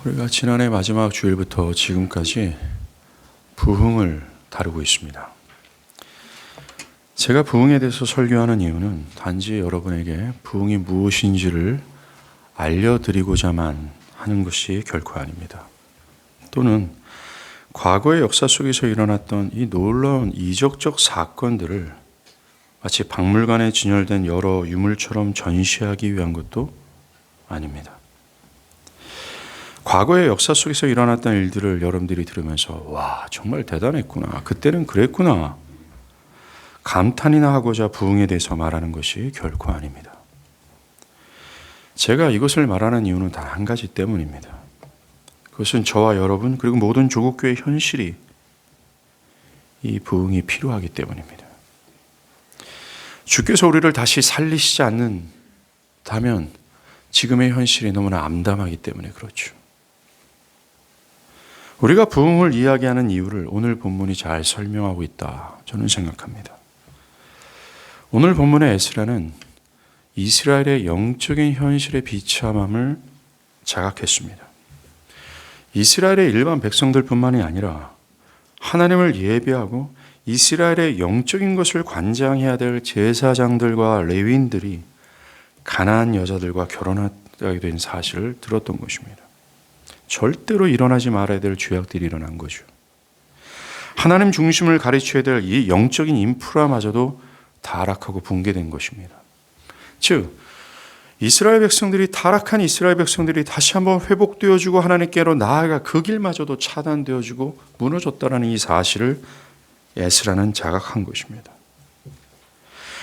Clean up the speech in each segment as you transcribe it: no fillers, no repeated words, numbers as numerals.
우리가 지난해 마지막 주일부터 지금까지 부흥을 다루고 있습니다. 제가 부흥에 대해서 설교하는 이유는 단지 여러분에게 부흥이 무엇인지를 알려드리고자만 하는 것이 결코 아닙니다. 또는 과거의 역사 속에서 일어났던 이 놀라운 이적적 사건들을 마치 박물관에 진열된 여러 유물처럼 전시하기 위한 것도 아닙니다. 과거의 역사 속에서 일어났던 일들을 여러분들이 들으면서 와, 정말 대단했구나. 그때는 그랬구나. 감탄이나 하고자 부흥에 대해서 말하는 것이 결코 아닙니다. 제가 이것을 말하는 이유는 단 한 가지 때문입니다. 그것은 저와 여러분 그리고 모든 조국교회 현실이 이 부흥이 필요하기 때문입니다. 주께서 우리를 다시 살리시지 않는다면 지금의 현실이 너무나 암담하기 때문에 그렇죠. 우리가 부흥을 이야기하는 이유를 오늘 본문이 잘 설명하고 있다 저는 생각합니다. 오늘 본문의 에스라는 이스라엘의 영적인 현실의 비참함을 자각했습니다. 이스라엘의 일반 백성들뿐만이 아니라 하나님을 예배하고 이스라엘의 영적인 것을 관장해야 될 제사장들과 레위인들이 가나안 여자들과 결혼하게 된 사실을 들었던 것입니다. 절대로 일어나지 말아야 될 죄악들이 일어난 거죠. 하나님 중심을 가르쳐야 될 이 영적인 인프라마저도 타락하고 붕괴된 것입니다. 즉 이스라엘 백성들이 타락한 이스라엘 백성들이 다시 한번 회복되어지고 하나님께로 나아가 그 길마저도 차단되어지고 무너졌다는 이 사실을 에스라는 자각한 것입니다.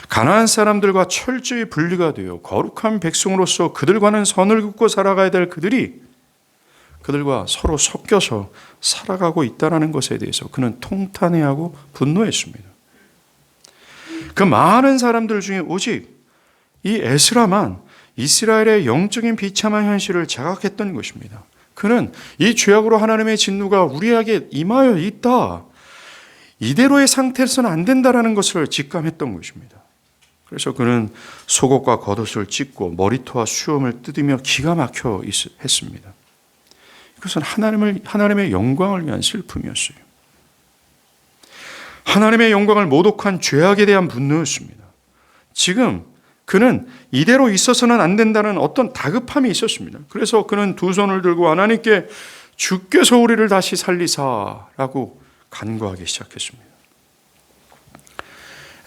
가나안 사람들과 철저히 분리가 되어 거룩한 백성으로서 그들과는 선을 긋고 살아가야 될 그들과 서로 섞여서 살아가고 있다는 것에 대해서 그는 통탄해하고 분노했습니다. 그 많은 사람들 중에 오직 이 에스라만 이스라엘의 영적인 비참한 현실을 자각했던 것입니다. 그는 이 죄악으로 하나님의 진노가 우리에게 임하여 있다. 이대로의 상태에서는 안 된다는 것을 직감했던 것입니다. 그래서 그는 속옷과 겉옷을 찢고 머리털과 수염을 뜯으며 기가 막혀 했습니다. 이것은 하나님의 영광을 위한 슬픔이었어요. 하나님의 영광을 모독한 죄악에 대한 분노였습니다. 지금 그는 이대로 있어서는 안 된다는 어떤 다급함이 있었습니다. 그래서 그는 두 손을 들고 하나님께 주께서 우리를 다시 살리사라고 간구하기 시작했습니다.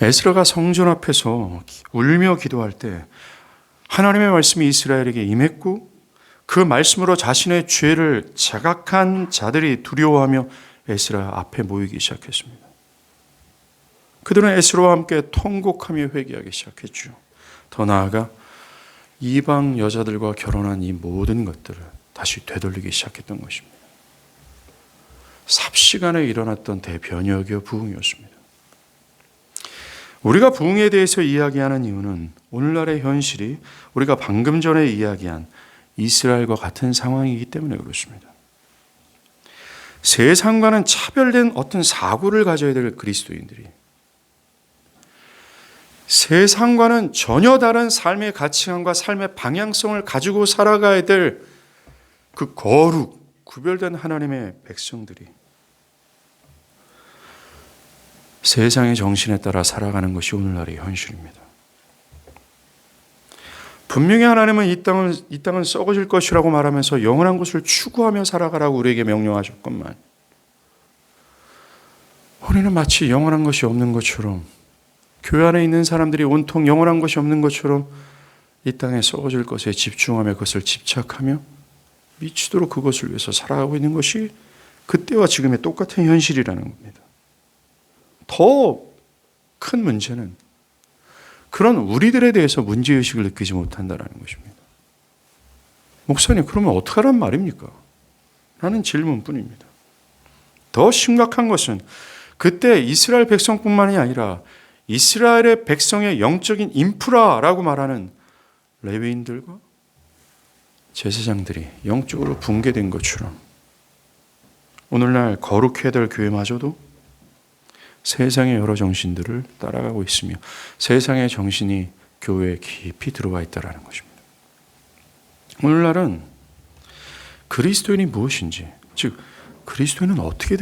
에스라가 성전 앞에서 울며 기도할 때 하나님의 말씀이 이스라엘에게 임했고 그 말씀으로 자신의 죄를 자각한 자들이 두려워하며 에스라 앞에 모이기 시작했습니다. 그들은 에스라와 함께 통곡하며 회개하기 시작했죠. 더 나아가 이방 여자들과 결혼한 이 모든 것들을 다시 되돌리기 시작했던 것입니다. 삽시간에 일어났던 대변혁의 부흥이었습니다. 우리가 부흥에 대해서 이야기하는 이유는 오늘날의 현실이 우리가 방금 전에 이야기한 이스라엘과 같은 상황이기 때문에 그렇습니다. 세상과는 차별된 어떤 사고를 가져야 될 그리스도인들이 세상과는 전혀 다른 삶의 가치관과 삶의 방향성을 가지고 살아가야 될 그 거룩, 구별된 하나님의 백성들이 세상의 정신에 따라 살아가는 것이 오늘날의 현실입니다. 분명히 하나님은 이 땅은 썩어질 것이라고 말하면서 영원한 것을 추구하며 살아가라고 우리에게 명령하셨건만 우리는 마치 영원한 것이 없는 것처럼 교회 안에 있는 사람들이 온통 영원한 것이 없는 것처럼 이 땅에 썩어질 것에 집중하며 그것을 집착하며 미치도록 그것을 위해서 살아가고 있는 것이 그때와 지금의 똑같은 현실이라는 겁니다. 더 큰 문제는 그런 우리들에 대해서 문제의식을 느끼지 못한다는 것입니다. 목사님, 그러면 어떡하란 말입니까? 라는 질문뿐입니다. 더 심각한 것은 그때 이스라엘 백성뿐만이 아니라 이스라엘의 백성의 영적인 인프라라고 말하는 레위인들과 제사장들이 영적으로 붕괴된 것처럼 오늘날 거룩해야 될 교회마저도 세상의 여러 정신들을 따라가고 있으며 세상의 정신이 교회에 깊이 들어와 있다는 것입니다. 오늘날은 그리스도인이 무엇인지, 즉 그리스도인은 어떻게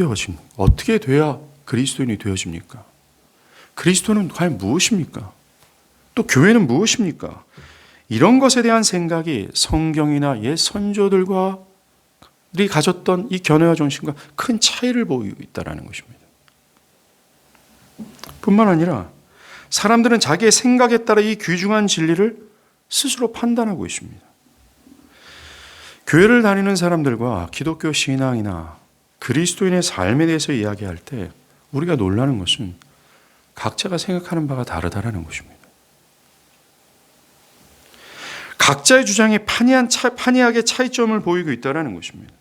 돼야 그리스도인이 되어집니까? 그리스도는 과연 무엇입니까? 또 교회는 무엇입니까? 이런 것에 대한 생각이 성경이나 옛 선조들과 이 가졌던 이 견해와 정신과 큰 차이를 보이고 있다는 것입니다. 뿐만 아니라 사람들은 자기의 생각에 따라 이 귀중한 진리를 스스로 판단하고 있습니다. 교회를 다니는 사람들과 기독교 신앙이나 그리스도인의 삶에 대해서 이야기할 때 우리가 놀라는 것은 각자가 생각하는 바가 다르다는 것입니다. 각자의 주장이 판이하게 차이점을 보이고 있다는 것입니다.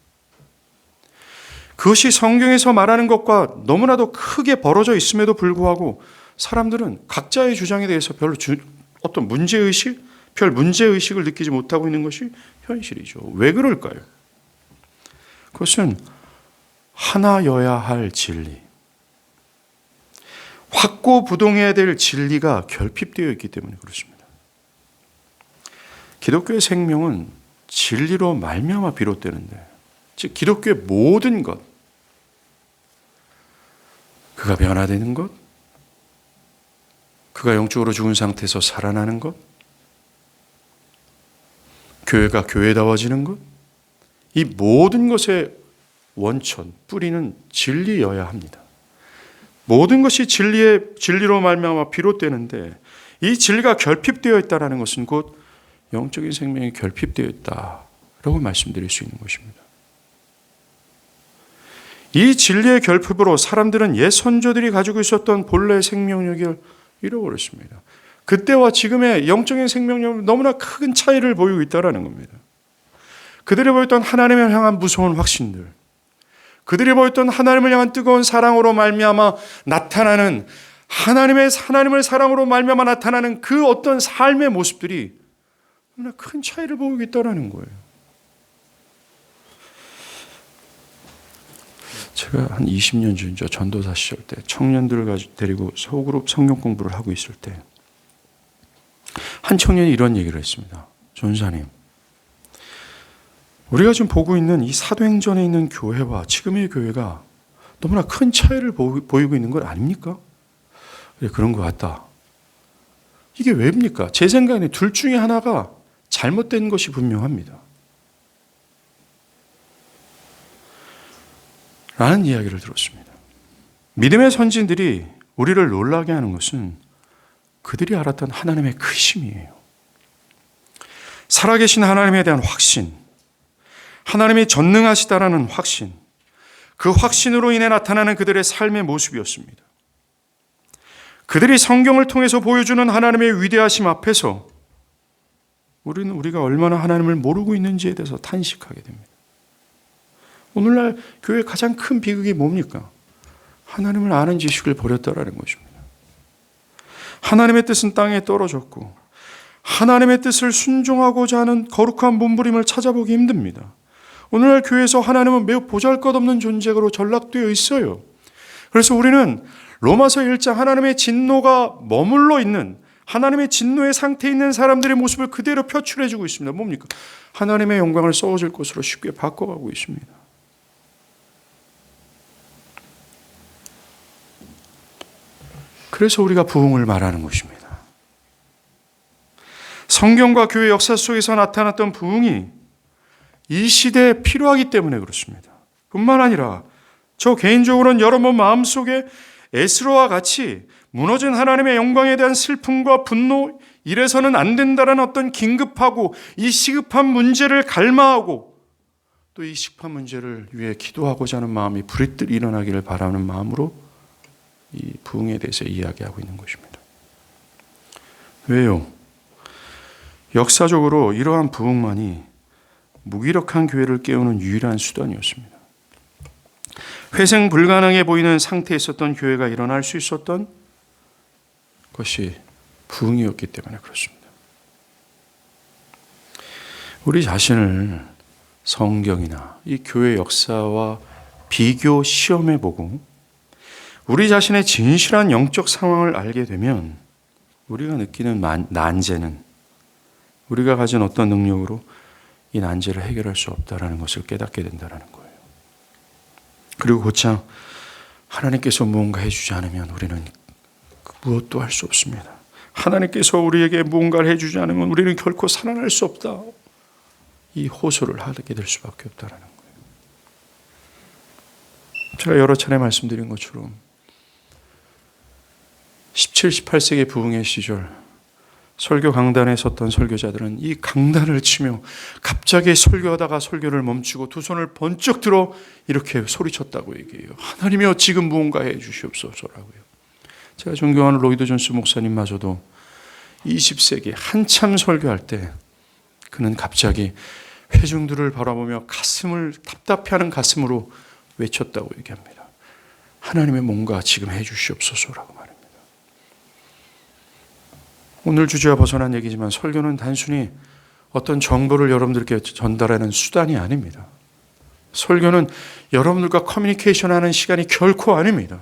그것이 성경에서 말하는 것과 너무나도 크게 벌어져 있음에도 불구하고 사람들은 각자의 주장에 대해서 별로 별 문제의식을 느끼지 못하고 있는 것이 현실이죠. 왜 그럴까요? 그것은 하나여야 할 진리, 확고부동해야 될 진리가 결핍되어 있기 때문에 그렇습니다. 기독교의 생명은 진리로 말미암아 비롯되는데, 즉 기독교의 모든 것, 그가 변화되는 것, 그가 영적으로 죽은 상태에서 살아나는 것, 교회가 교회다워지는 것, 이 모든 것의 원천, 뿌리는 진리여야 합니다. 모든 것이 진리로 말미암아 비롯되는데 이 진리가 결핍되어 있다는 것은 곧 영적인 생명이 결핍되어 있다라고 말씀드릴 수 있는 것입니다. 이 진리의 결핍으로 사람들은 옛 선조들이 가지고 있었던 본래의 생명력을 잃어버렸습니다. 그때와 지금의 영적인 생명력은 너무나 큰 차이를 보이고 있다는 겁니다. 그들이 보였던 하나님을 향한 무서운 확신들, 그들이 보였던 하나님을 향한 뜨거운 사랑으로 말미암아 나타나는 하나님을 사랑으로 말미암아 나타나는 그 어떤 삶의 모습들이 너무나 큰 차이를 보이고 있다는 거예요. 제가 한 20년 전이죠. 전도사 시절 때 청년들을 데리고 소그룹 성경 공부를 하고 있을 때 한 청년이 이런 얘기를 했습니다. 전사님, 우리가 지금 보고 있는 이 사도행전에 있는 교회와 지금의 교회가 너무나 큰 차이를 보이고 있는 것 아닙니까? 그래, 그런 것 같다. 이게 왜입니까? 제 생각에는 둘 중에 하나가 잘못된 것이 분명합니다. 라는 이야기를 들었습니다. 믿음의 선진들이 우리를 놀라게 하는 것은 그들이 알았던 하나님의 크심이에요. 살아계신 하나님에 대한 확신, 하나님이 전능하시다라는 확신, 그 확신으로 인해 나타나는 그들의 삶의 모습이었습니다. 그들이 성경을 통해서 보여주는 하나님의 위대하심 앞에서 우리가 얼마나 하나님을 모르고 있는지에 대해서 탄식하게 됩니다. 오늘날 교회의 가장 큰 비극이 뭡니까? 하나님을 아는 지식을 버렸다라는 것입니다. 하나님의 뜻은 땅에 떨어졌고 하나님의 뜻을 순종하고자 하는 거룩한 몸부림을 찾아보기 힘듭니다. 오늘날 교회에서 하나님은 매우 보잘것없는 존재로 전락되어 있어요. 그래서 우리는 로마서 1장 하나님의 진노가 머물러 있는, 하나님의 진노의 상태에 있는 사람들의 모습을 그대로 표출해주고 있습니다. 뭡니까? 하나님의 영광을 썩어질 것으로 쉽게 바꿔가고 있습니다. 그래서 우리가 부흥을 말하는 것입니다. 성경과 교회 역사 속에서 나타났던 부흥이 이 시대에 필요하기 때문에 그렇습니다. 뿐만 아니라 저 개인적으로는 여러분 마음속에 에스라와 같이 무너진 하나님의 영광에 대한 슬픔과 분노, 이래서는 안 된다는 어떤 긴급하고 이 시급한 문제를 갈망하고 또 이 시급한 문제를 위해 기도하고자 하는 마음이 부릿듯 일어나기를 바라는 마음으로 이 부흥에 대해서 이야기하고 있는 것입니다. 왜요? 역사적으로 이러한 부흥만이 무기력한 교회를 깨우는 유일한 수단이었습니다. 회생 불가능해 보이는 상태에 있었던 교회가 일어날 수 있었던 것이 부흥이었기 때문에 그렇습니다. 우리 자신을 성경이나 이 교회 역사와 비교 시험해 보고 우리 자신의 진실한 영적 상황을 알게 되면 우리가 느끼는 난제는 우리가 가진 어떤 능력으로 이 난제를 해결할 수 없다라는 것을 깨닫게 된다는 거예요. 그리고 곧장 하나님께서 무언가 해주지 않으면 우리는 무엇도 할 수 없습니다. 하나님께서 우리에게 무언가를 해주지 않으면 우리는 결코 살아날 수 없다. 이 호소를 하게 될 수밖에 없다는 거예요. 제가 여러 차례 말씀드린 것처럼 17, 18세기 부흥의 시절 설교 강단에 섰던 설교자들은 이 강단을 치며 갑자기 설교하다가 설교를 멈추고 두 손을 번쩍 들어 이렇게 소리쳤다고 얘기해요. 하나님이여 지금 무언가 해 주시옵소서라고요. 제가 존경하는 로이드 존스 목사님마저도 20세기 한참 설교할 때 그는 갑자기 회중들을 바라보며 가슴을 답답해하는 가슴으로 외쳤다고 얘기합니다. 하나님의 뭔가 지금 해 주시옵소서라고 말합니다. 오늘 주제와 벗어난 얘기지만 설교는 단순히 어떤 정보를 여러분들께 전달하는 수단이 아닙니다. 설교는 여러분들과 커뮤니케이션하는 시간이 결코 아닙니다.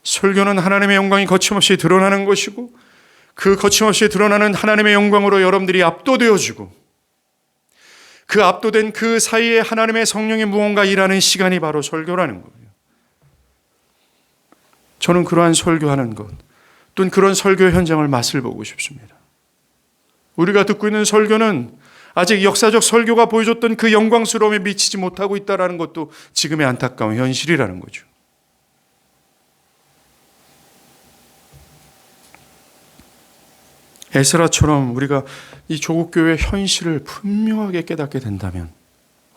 설교는 하나님의 영광이 거침없이 드러나는 것이고 그 거침없이 드러나는 하나님의 영광으로 여러분들이 압도되어지고 그 압도된 그 사이에 하나님의 성령이 무언가 일하는 시간이 바로 설교라는 거예요. 저는 그러한 설교하는 것 또는 그런 설교 현장을 맛을 보고 싶습니다. 우리가 듣고 있는 설교는 아직 역사적 설교가 보여줬던 그 영광스러움에 미치지 못하고 있다는 것도 지금의 안타까운 현실이라는 거죠. 에스라처럼 우리가 이 조국 교회의 현실을 분명하게 깨닫게 된다면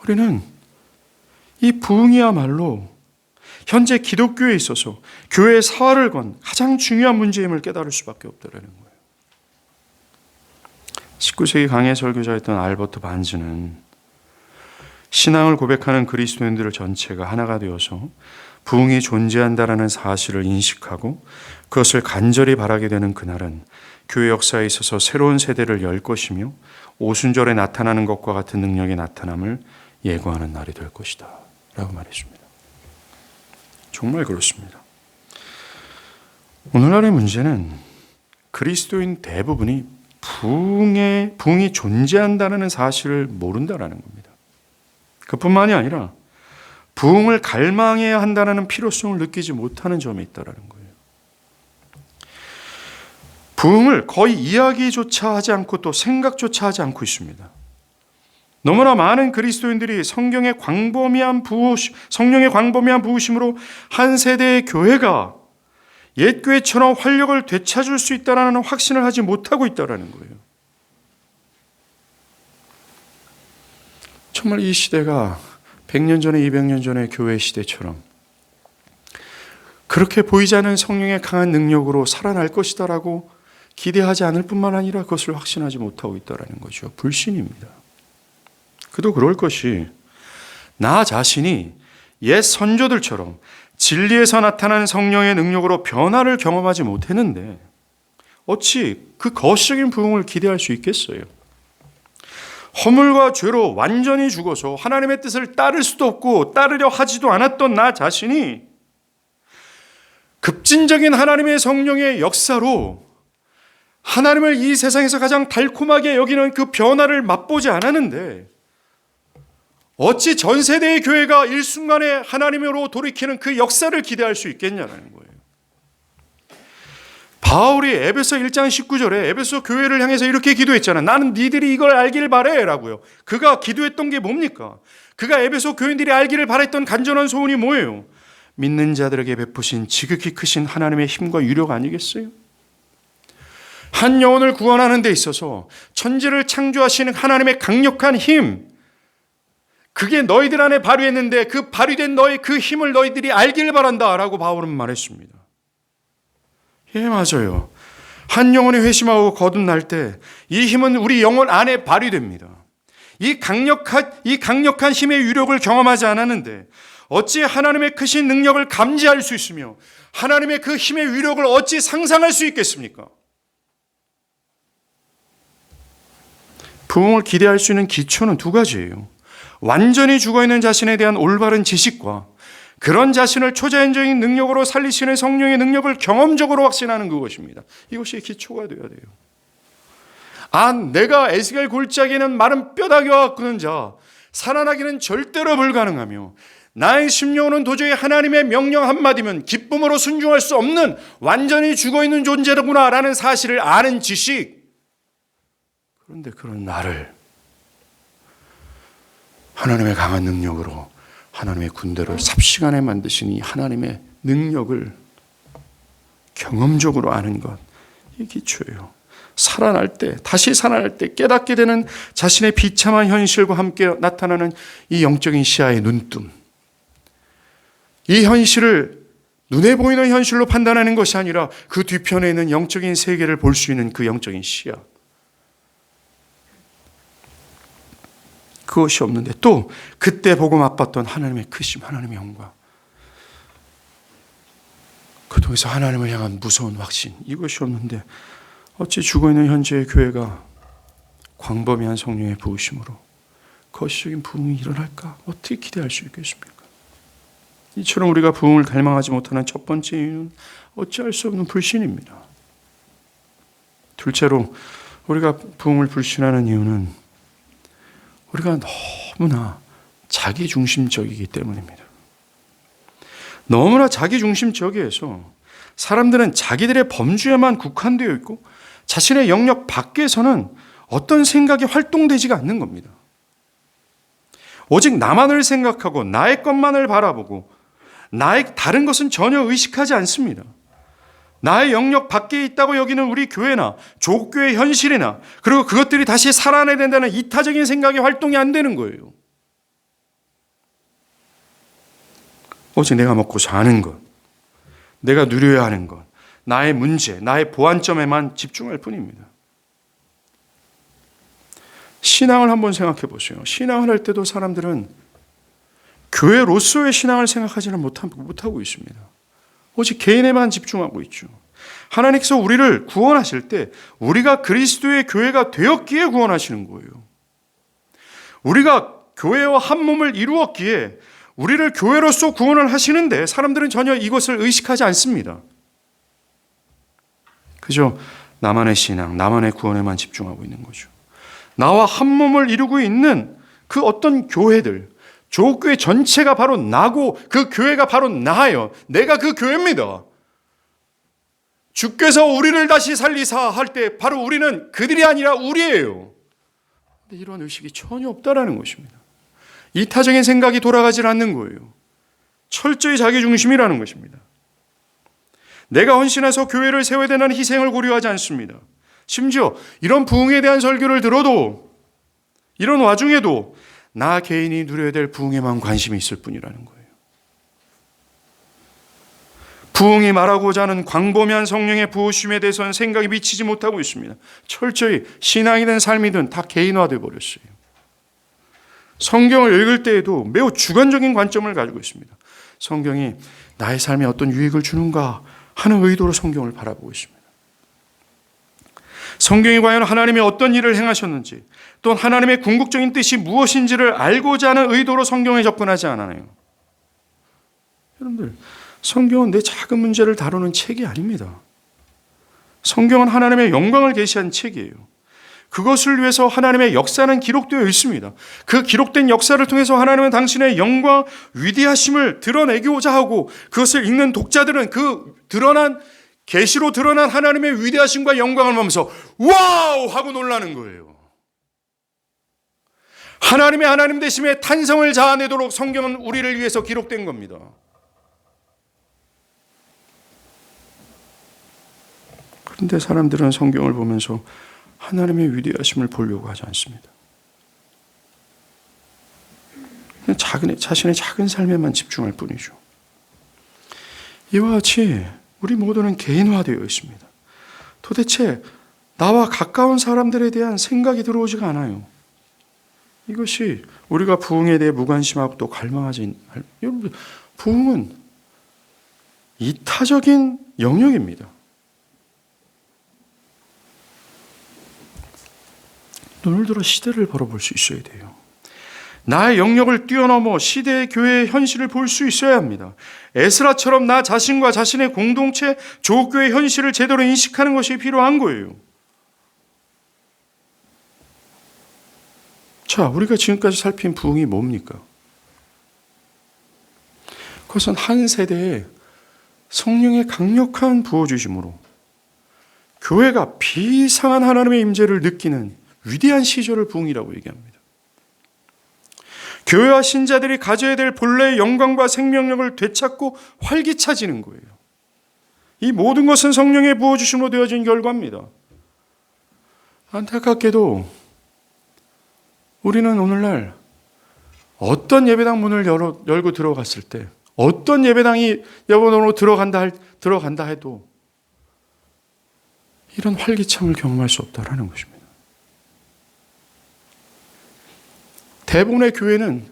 우리는 이 부흥이야말로 현재 기독교에 있어서 교회의 사활을 건 가장 중요한 문제임을 깨달을 수밖에 없다는 거예요. 19세기 강해 설교자였던 알버트 반즈는 신앙을 고백하는 그리스도인들 전체가 하나가 되어서 부흥이 존재한다라는 사실을 인식하고 그것을 간절히 바라게 되는 그날은 교회 역사에 있어서 새로운 세대를 열 것이며 오순절에 나타나는 것과 같은 능력의 나타남을 예고하는 날이 될 것이다 라고 말했습니다. 정말 그렇습니다. 오늘날의 문제는 그리스도인 대부분이 부흥이 존재한다는 사실을 모른다는 겁니다. 그뿐만이 아니라 부흥을 갈망해야 한다는 필요성을 느끼지 못하는 점이 있다는 거예요. 부흥을 거의 이야기조차 하지 않고 또 생각조차 하지 않고 있습니다. 너무나 많은 그리스도인들이 성령의 광범위한 부으심으로 한 세대의 교회가 옛 교회처럼 활력을 되찾을 수 있다는 확신을 하지 못하고 있다는 거예요. 정말 이 시대가 100년 전에 200년 전의 교회 시대처럼 그렇게 보이지 않는 성령의 강한 능력으로 살아날 것이다라고 기대하지 않을 뿐만 아니라 그것을 확신하지 못하고 있다는 거죠. 불신입니다. 그도 그럴 것이 나 자신이 옛 선조들처럼 진리에서 나타난 성령의 능력으로 변화를 경험하지 못했는데 어찌 그 거시적인 부흥을 기대할 수 있겠어요? 허물과 죄로 완전히 죽어서 하나님의 뜻을 따를 수도 없고 따르려 하지도 않았던 나 자신이 급진적인 하나님의 성령의 역사로 하나님을 이 세상에서 가장 달콤하게 여기는 그 변화를 맛보지 않았는데 어찌 전 세대의 교회가 일순간에 하나님으로 돌이키는 그 역사를 기대할 수 있겠냐는 거예요. 바울이 에베소 1장 19절에 에베소 교회를 향해서 이렇게 기도했잖아요. 나는 니들이 이걸 알기를 바래 라고요. 그가 기도했던 게 뭡니까? 그가 에베소 교인들이 알기를 바랬던 간절한 소원이 뭐예요? 믿는 자들에게 베푸신 지극히 크신 하나님의 힘과 유력 아니겠어요? 한 영혼을 구원하는 데 있어서 천지를 창조하시는 하나님의 강력한 힘, 그게 너희들 안에 발휘했는데 그 발휘된 너의 그 힘을 너희들이 알기를 바란다 라고 바울은 말했습니다. 예, 맞아요. 한 영혼이 회심하고 거듭날 때 이 힘은 우리 영혼 안에 발휘됩니다. 이 강력한 힘의 유력을 경험하지 않았는데 어찌 하나님의 크신 능력을 감지할 수 있으며 하나님의 그 힘의 위력을 어찌 상상할 수 있겠습니까? 부흥을 기대할 수 있는 기초는 두 가지예요. 완전히 죽어있는 자신에 대한 올바른 지식과 그런 자신을 초자연적인 능력으로 살리시는 성령의 능력을 경험적으로 확신하는 그것입니다. 이것이 기초가 되어야 돼요. 내가 에스겔 골짜기에는 마른 뼈다귀와 끄는 자, 살아나기는 절대로 불가능하며 나의 심령은 도저히 하나님의 명령 한마디면 기쁨으로 순종할 수 없는 완전히 죽어있는 존재구나 라는 사실을 아는 지식. 그런데 그런 나를 하나님의 강한 능력으로 하나님의 군대를 삽시간에 만드신 이 하나님의 능력을 경험적으로 아는 것, 이 기초예요. 살아날 때, 다시 살아날 때 깨닫게 되는 자신의 비참한 현실과 함께 나타나는 이 영적인 시야의 눈뜸. 이 현실을 눈에 보이는 현실로 판단하는 것이 아니라 그 뒤편에 있는 영적인 세계를 볼 수 있는 그 영적인 시야. 그것이 없는데 또 그때 보고 맛봤던 하나님의 크심, 하나님의 영광. 그 통해서 하나님을 향한 무서운 확신, 이것이 없는데 어찌 죽어있는 현재의 교회가 광범위한 성령의 부으심으로 거시적인 부흥이 일어날까? 어떻게 기대할 수 있겠습니까? 이처럼 우리가 부흥을 갈망하지 못하는 첫 번째 이유는 어찌할 수 없는 불신입니다. 둘째로 우리가 부흥을 불신하는 이유는 우리가 너무나 자기중심적이기 때문입니다. 너무나 자기중심적이어서 사람들은 자기들의 범주에만 국한되어 있고 자신의 영역 밖에서는 어떤 생각이 활동되지가 않는 겁니다. 오직 나만을 생각하고 나의 것만을 바라보고 나의 다른 것은 전혀 의식하지 않습니다. 나의 영역 밖에 있다고 여기는 우리 교회나 조국교회 현실이나 그리고 그것들이 다시 살아나야 된다는 이타적인 생각이 활동이 안 되는 거예요. 오직 내가 먹고 사는 것, 내가 누려야 하는 것, 나의 문제, 나의 보완점에만 집중할 뿐입니다. 신앙을 한번 생각해 보세요. 신앙을 할 때도 사람들은 교회로서의 신앙을 생각하지는 못하고 있습니다. 오직 개인에만 집중하고 있죠. 하나님께서 우리를 구원하실 때 우리가 그리스도의 교회가 되었기에 구원하시는 거예요. 우리가 교회와 한 몸을 이루었기에 우리를 교회로서 구원을 하시는데 사람들은 전혀 이것을 의식하지 않습니다. 그저 나만의 신앙, 나만의 구원에만 집중하고 있는 거죠. 나와 한 몸을 이루고 있는 그 어떤 교회들, 조국교회 전체가 바로 나고 그 교회가 바로 나예요. 내가 그 교회입니다. 주께서 우리를 다시 살리사 할 때 바로 우리는 그들이 아니라 우리예요. 근데 이런 의식이 전혀 없다라는 것입니다. 이타적인 생각이 돌아가질 않는 거예요. 철저히 자기중심이라는 것입니다. 내가 헌신해서 교회를 세워야 되는 희생을 고려하지 않습니다. 심지어 이런 부흥에 대한 설교를 들어도 이런 와중에도 나 개인이 누려야 될 부흥에만 관심이 있을 뿐이라는 거예요. 부흥이 말하고자 하는 광범위한 성령의 부으심에 대해서는 생각이 미치지 못하고 있습니다. 철저히 신앙이든 삶이든 다 개인화되어 버렸어요. 성경을 읽을 때에도 매우 주관적인 관점을 가지고 있습니다. 성경이 나의 삶에 어떤 유익을 주는가 하는 의도로 성경을 바라보고 있습니다. 성경이 과연 하나님이 어떤 일을 행하셨는지 또는 하나님의 궁극적인 뜻이 무엇인지를 알고자 하는 의도로 성경에 접근하지 않아요. 여러분들, 성경은 내 작은 문제를 다루는 책이 아닙니다. 성경은 하나님의 영광을 계시한 책이에요. 그것을 위해서 하나님의 역사는 기록되어 있습니다. 그 기록된 역사를 통해서 하나님은 당신의 영광, 위대하심을 드러내고자 하고 그것을 읽는 독자들은 그 계시로 드러난 하나님의 위대하심과 영광을 보면서 와우! 하고 놀라는 거예요. 하나님의 하나님 되심에 탄성을 자아내도록 성경은 우리를 위해서 기록된 겁니다. 그런데 사람들은 성경을 보면서 하나님의 위대하심을 보려고 하지 않습니다. 자신의 작은 삶에만 집중할 뿐이죠. 이와 같이 우리 모두는 개인화되어 있습니다. 도대체 나와 가까운 사람들에 대한 생각이 들어오지가 않아요. 이것이 우리가 부흥에 대해 무관심하고 또 갈망하지 여러분, 부흥은 이타적인 영역입니다. 눈을 들어 시대를 바라볼 수 있어야 돼요. 나의 영역을 뛰어넘어 시대의 교회의 현실을 볼 수 있어야 합니다. 에스라처럼 나 자신과 자신의 공동체, 조국교회의 현실을 제대로 인식하는 것이 필요한 거예요. 자, 우리가 지금까지 살핀 부흥이 뭡니까? 그것은 한 세대에 성령의 강력한 부어주심으로 교회가 비상한 하나님의 임재를 느끼는 위대한 시절을 부흥이라고 얘기합니다. 교회와 신자들이 가져야 될 본래의 영광과 생명력을 되찾고 활기차지는 거예요. 이 모든 것은 성령의 부어주심으로 되어진 결과입니다. 안타깝게도 우리는 오늘날 어떤 예배당 문을 열고 들어갔을 때, 어떤 예배당이 예배당으로 들어간다 해도 이런 활기참을 경험할 수 없다라는 것입니다. 대부분의 교회는,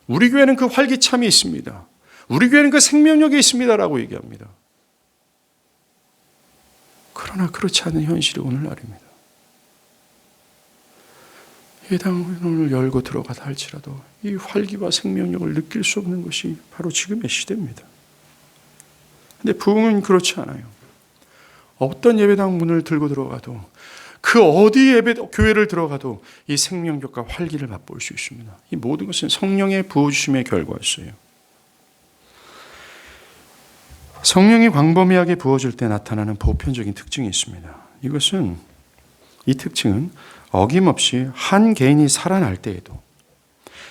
우리 교회는 그 활기참이 있습니다. 우리 교회는 그 생명력이 있습니다라고 얘기합니다. 그러나 그렇지 않은 현실이 오늘날입니다. 예배당을 열고 들어가다 할지라도 이 활기와 생명력을 느낄 수 없는 것이 바로 지금의 시대입니다. 그런데 부흥은 그렇지 않아요. 어떤 예배당 문을 들고 들어가도, 그 어디 교회를 들어가도 이 생명력과 활기를 맛볼 수 있습니다. 이 모든 것은 성령의 부어주심의 결과였어요. 성령이 광범위하게 부어질 때 나타나는 보편적인 특징이 있습니다. 이 특징은 어김없이 한 개인이 살아날 때에도,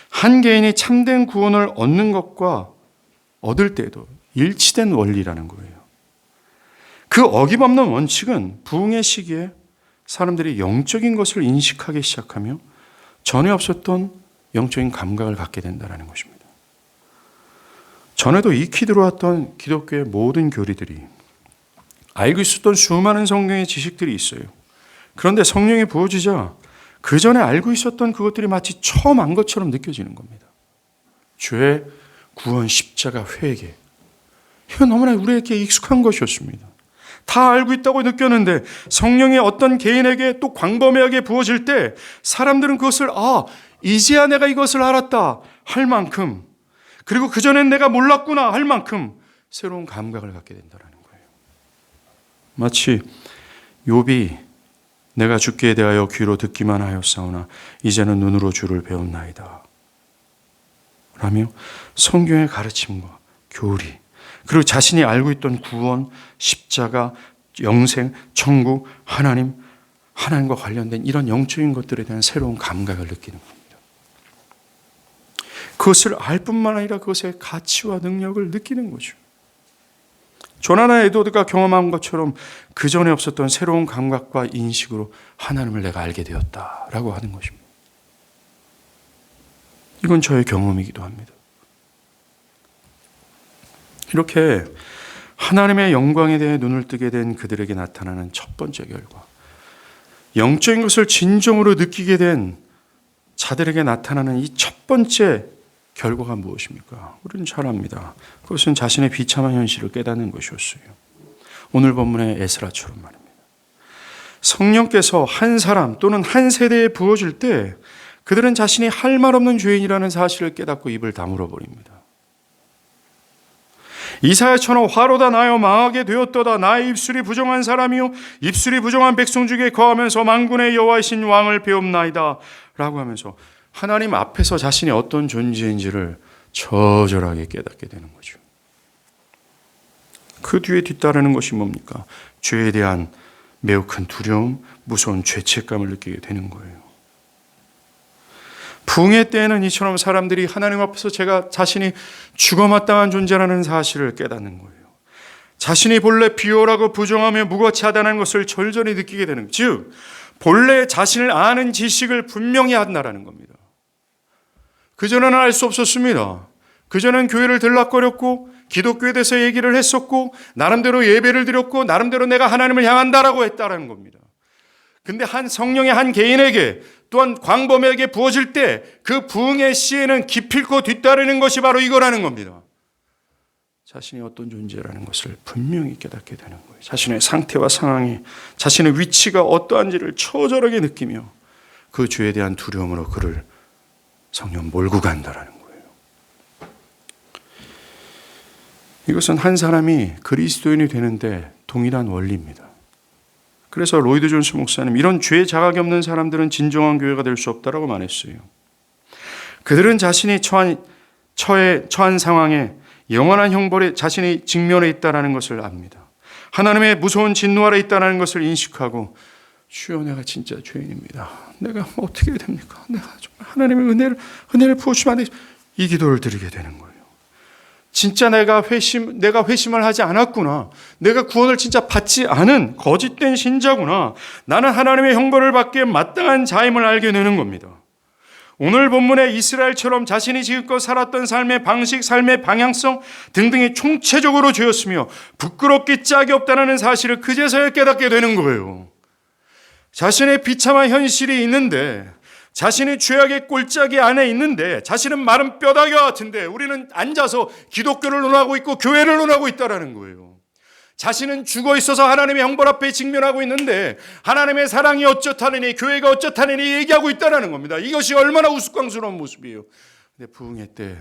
한 개인이 참된 구원을 얻는 것과 얻을 때에도 일치된 원리라는 거예요. 그 어김없는 원칙은 부흥의 시기에 사람들이 영적인 것을 인식하기 시작하며 전에 없었던 영적인 감각을 갖게 된다는 것입니다. 전에도 익히 들어왔던 기독교의 모든 교리들이 알고 있었던 수많은 성경의 지식들이 있어요. 그런데 성령이 부어지자 그 전에 알고 있었던 그것들이 마치 처음 안 것처럼 느껴지는 겁니다. 죄, 구원, 십자가, 회개. 이건 너무나 우리에게 익숙한 것이었습니다. 다 알고 있다고 느꼈는데 성령이 어떤 개인에게 또 광범위하게 부어질 때 사람들은 그것을 이제야 내가 이것을 알았다 할 만큼, 그리고 그전엔 내가 몰랐구나 할 만큼 새로운 감각을 갖게 된다는 거예요. 마치 욥이 내가 주께 대하여 귀로 듣기만 하였사오나 이제는 눈으로 주를 배웠나이다 라며 성경의 가르침과 교리, 그리고 자신이 알고 있던 구원, 십자가, 영생, 천국, 하나님과 관련된 이런 영적인 것들에 대한 새로운 감각을 느끼는 겁니다. 그것을 알 뿐만 아니라 그것의 가치와 능력을 느끼는 거죠. 조나나 에드워드가 경험한 것처럼 그 전에 없었던 새로운 감각과 인식으로 하나님을 내가 알게 되었다라고 하는 것입니다. 이건 저의 경험이기도 합니다. 이렇게 하나님의 영광에 대해 눈을 뜨게 된 그들에게 나타나는 첫 번째 결과, 영적인 것을 진정으로 느끼게 된 자들에게 나타나는 이 첫 번째 결과가 무엇입니까? 우리는 잘 압니다. 그것은 자신의 비참한 현실을 깨닫는 것이었어요. 오늘 본문의 에스라처럼 말입니다. 성령께서 한 사람 또는 한 세대에 부어질 때 그들은 자신이 할 말 없는 죄인이라는 사실을 깨닫고 입을 다물어 버립니다. 이사야처럼 화로다 나여 망하게 되었도다. 나의 입술이 부정한 사람이요 입술이 부정한 백성 중에 거하면서 만군의 여호와이신 왕을 배웁나이다 라고 하면서 하나님 앞에서 자신이 어떤 존재인지를 처절하게 깨닫게 되는 거죠. 그 뒤에 뒤따르는 것이 뭡니까? 죄에 대한 매우 큰 두려움, 무서운 죄책감을 느끼게 되는 거예요. 부흥의 때에는 이처럼 사람들이 하나님 앞에서 자신이 죽어마땅한 존재라는 사실을 깨닫는 거예요. 자신이 본래 비열하고 부정하며 무거치하다는 것을 절절히 느끼게 되는, 즉 본래 자신을 아는 지식을 분명히 한다라는 겁니다. 그전에는 알 수 없었습니다. 그전엔 교회를 들락거렸고 기독교에 대해서 얘기를 했었고 나름대로 예배를 드렸고 나름대로 내가 하나님을 향한다라고 했다라는 겁니다. 근데 성령의 한 개인에게 또한 광범위하게 부어질 때 그 부흥의 시에는 기필코 뒤따르는 것이 바로 이거라는 겁니다. 자신이 어떤 존재라는 것을 분명히 깨닫게 되는 거예요. 자신의 상태와 상황이, 자신의 위치가 어떠한지를 처절하게 느끼며 그 죄에 대한 두려움으로 그를 성령 몰고 간다라는 거예요. 이것은 한 사람이 그리스도인이 되는데 동일한 원리입니다. 그래서 로이드 존스 목사님, 이런 죄 자각이 없는 사람들은 진정한 교회가 될 수 없다라고 말했어요. 그들은 자신이 처한 상황에 영원한 형벌에 자신이 직면해 있다는 것을 압니다. 하나님의 무서운 진노 아래 있다는 것을 인식하고 주여 내가 진짜 죄인입니다. 내가 어떻게 해야 됩니까? 내가 정말 하나님의 은혜를 부어주시면 안 돼. 이 기도를 드리게 되는 거예요. 진짜 내가 회심을 하지 않았구나. 내가 구원을 진짜 받지 않은 거짓된 신자구나. 나는 하나님의 형벌을 받기에 마땅한 자임을 알게 되는 겁니다. 오늘 본문에 이스라엘처럼 자신이 지금껏 살았던 삶의 방식, 삶의 방향성 등등이 총체적으로 죄였으며 부끄럽기 짝이 없다는 사실을 그제서야 깨닫게 되는 거예요. 자신의 비참한 현실이 있는데, 자신이 죄악의 꼴짜기 안에 있는데, 자신은 마른 뼈다귀와 같은데 우리는 앉아서 기독교를 논하고 있고 교회를 논하고 있다는 거예요. 자신은 죽어 있어서 하나님의 형벌 앞에 직면하고 있는데 하나님의 사랑이 어쩌다느니 교회가 어쩌다느니 얘기하고 있다는 겁니다. 이것이 얼마나 우스꽝스러운 모습이에요. 근데 부흥회 때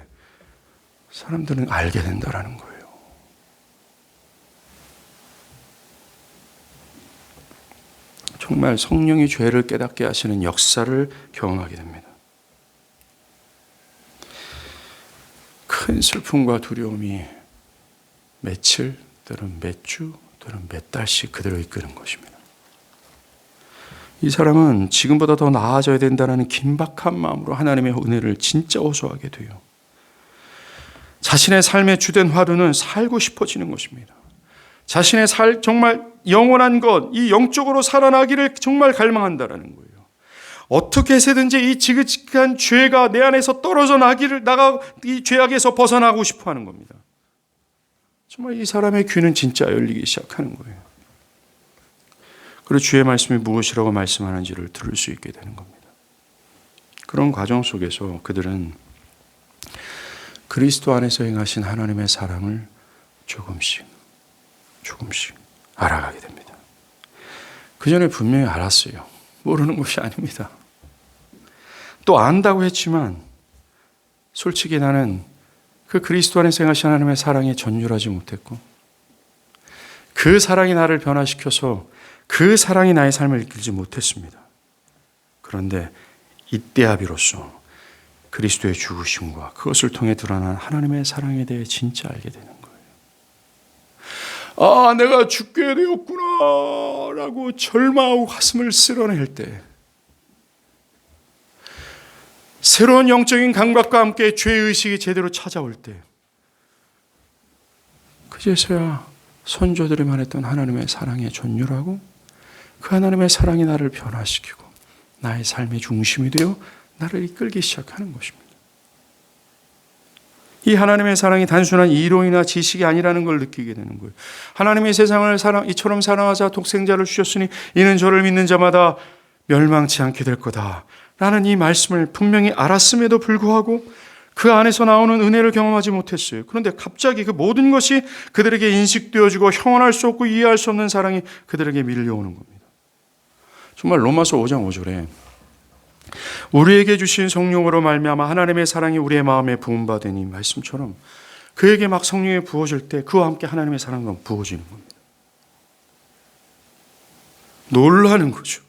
사람들은 알게 된다는 거예요. 정말 성령이 죄를 깨닫게 하시는 역사를 경험하게 됩니다. 큰 슬픔과 두려움이 며칠 또는 몇 주 또는 몇 달씩 그대로 이끄는 것입니다. 이 사람은 지금보다 더 나아져야 된다는 긴박한 마음으로 하나님의 은혜를 진짜 호소하게 돼요. 자신의 삶의 주된 화두는 살고 싶어지는 것입니다. 자신의 정말 영원한 것, 이 영적으로 살아나기를 정말 갈망한다는 거예요. 어떻게 해서든지 이 지긋지긋한 죄가 내 안에서 떨어져 이 죄악에서 벗어나고 싶어 하는 겁니다. 정말 이 사람의 귀는 진짜 열리기 시작하는 거예요. 그리고 주의 말씀이 무엇이라고 말씀하는지를 들을 수 있게 되는 겁니다. 그런 과정 속에서 그들은 그리스도 안에서 행하신 하나님의 사랑을 조금씩 알아가게 됩니다. 그 전에 분명히 알았어요. 모르는 것이 아닙니다. 또 안다고 했지만 솔직히 나는 그 그리스도 안에서 행하신 하나님의 사랑에 전율하지 못했고 그 사랑이 나를 변화시켜서 그 사랑이 나의 삶을 이끌지 못했습니다. 그런데 이때야 비로소 그리스도의 죽으심과 그것을 통해 드러난 하나님의 사랑에 대해 진짜 알게 되는 거예요. 내가 죽게 되었구나 라고 절망하고 가슴을 쓸어낼 때, 새로운 영적인 감각과 함께 죄의식이 제대로 찾아올 때, 그제서야 선조들이 말했던 하나님의 사랑에 전율하고 그 하나님의 사랑이 나를 변화시키고 나의 삶의 중심이 되어 나를 이끌기 시작하는 것입니다. 이 하나님의 사랑이 단순한 이론이나 지식이 아니라는 걸 느끼게 되는 거예요. 하나님의 세상을 이처럼 사랑하사 독생자를 주셨으니 이는 저를 믿는 자마다 멸망치 않게 될 거다 라는 이 말씀을 분명히 알았음에도 불구하고 그 안에서 나오는 은혜를 경험하지 못했어요. 그런데 갑자기 그 모든 것이 그들에게 인식되어지고 형언할 수 없고 이해할 수 없는 사랑이 그들에게 밀려오는 겁니다. 정말 로마서 5장 5절에 우리에게 주신 성령으로 말미암아 하나님의 사랑이 우리의 마음에 부음받으니 말씀처럼 그에게 막 성령이 부어질 때 그와 함께 하나님의 사랑과 부어지는 겁니다. 놀라는 거죠.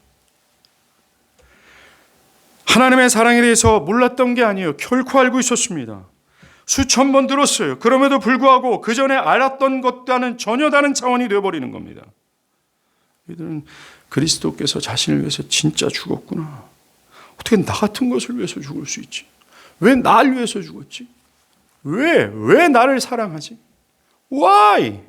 하나님의 사랑에 대해서 몰랐던 게 아니에요. 결코 알고 있었습니다. 수천 번 들었어요. 그럼에도 불구하고 그 전에 알았던 것과는 전혀 다른 차원이 되어버리는 겁니다. 이들은 그리스도께서 자신을 위해서 진짜 죽었구나. 어떻게 나 같은 것을 위해서 죽을 수 있지? 왜 날 위해서 죽었지? 왜 나를 사랑하지? Why?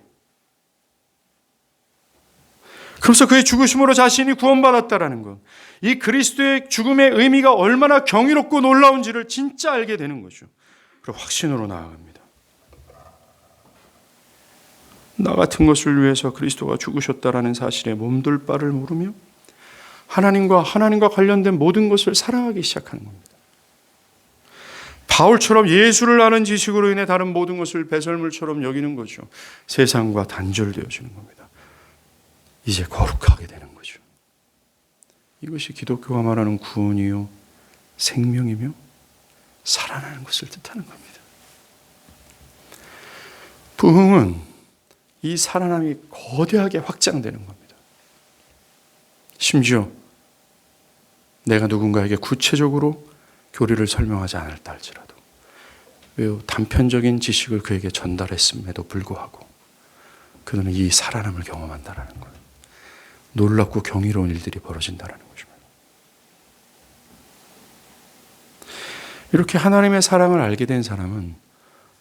그래서 그의 죽으심으로 자신이 구원받았다라는 것. 이 그리스도의 죽음의 의미가 얼마나 경이롭고 놀라운지를 진짜 알게 되는 거죠. 그리고 확신으로 나아갑니다. 나 같은 것을 위해서 그리스도가 죽으셨다라는 사실에 몸둘 바를 모르며 하나님과 관련된 모든 것을 사랑하기 시작하는 겁니다. 바울처럼 예수를 아는 지식으로 인해 다른 모든 것을 배설물처럼 여기는 거죠. 세상과 단절되어지는 겁니다. 이제 거룩하게 되는 거죠. 이것이 기독교가 말하는 구원이요 생명이며 살아나는 것을 뜻하는 겁니다. 부흥은 이 살아남이 거대하게 확장되는 겁니다. 심지어 내가 누군가에게 구체적으로 교리를 설명하지 않았다 할지라도 매우 단편적인 지식을 그에게 전달했음에도 불구하고 그들은 이 살아남을 경험한다는 거예요. 놀랍고 경이로운 일들이 벌어진다는 것입니다. 이렇게 하나님의 사랑을 알게 된 사람은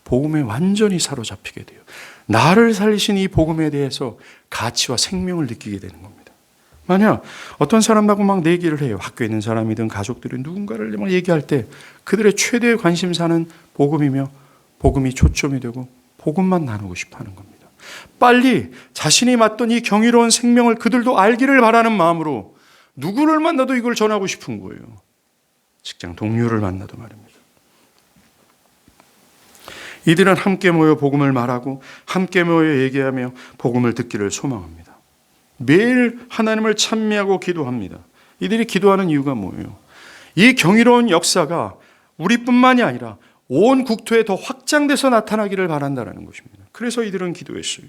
복음에 완전히 사로잡히게 돼요. 나를 살리신 이 복음에 대해서 가치와 생명을 느끼게 되는 겁니다. 만약 어떤 사람하고 막 내기를 해요. 학교에 있는 사람이든 가족들이 누군가를 막 얘기할 때 그들의 최대의 관심사는 복음이며 복음이 초점이 되고 복음만 나누고 싶어 하는 겁니다. 빨리 자신이 맞던 이 경이로운 생명을 그들도 알기를 바라는 마음으로 누구를 만나도 이걸 전하고 싶은 거예요. 직장 동료를 만나도 말입니다. 이들은 함께 모여 복음을 말하고 함께 모여 얘기하며 복음을 듣기를 소망합니다. 매일 하나님을 찬미하고 기도합니다. 이들이 기도하는 이유가 뭐예요? 이 경이로운 역사가 우리뿐만이 아니라 온 국토에 더 확장돼서 나타나기를 바란다는 것입니다. 그래서 이들은 기도했어요.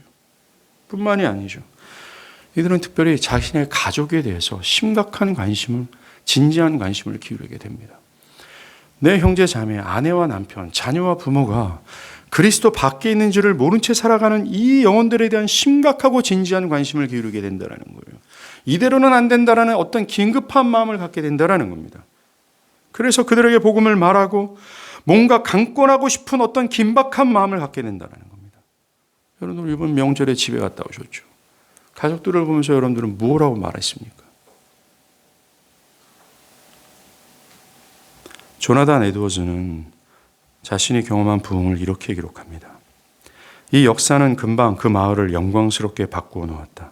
뿐만이 아니죠. 이들은 특별히 자신의 가족에 대해서 심각한 관심을, 진지한 관심을 기울이게 됩니다. 내 형제 자매, 아내와 남편, 자녀와 부모가 그리스도 밖에 있는 줄을 모른 채 살아가는 이 영혼들에 대한 심각하고 진지한 관심을 기울이게 된다는 거예요. 이대로는 안 된다라는 어떤 긴급한 마음을 갖게 된다는 겁니다. 그래서 그들에게 복음을 말하고 뭔가 강권하고 싶은 어떤 긴박한 마음을 갖게 된다는 겁니다. 여러분 이번 명절에 집에 갔다 오셨죠? 가족들을 보면서 여러분들은 뭐라고 말했습니까? 조나단 에드워즈는 자신이 경험한 부흥을 이렇게 기록합니다. 이 역사는 금방 그 마을을 영광스럽게 바꾸어 놓았다.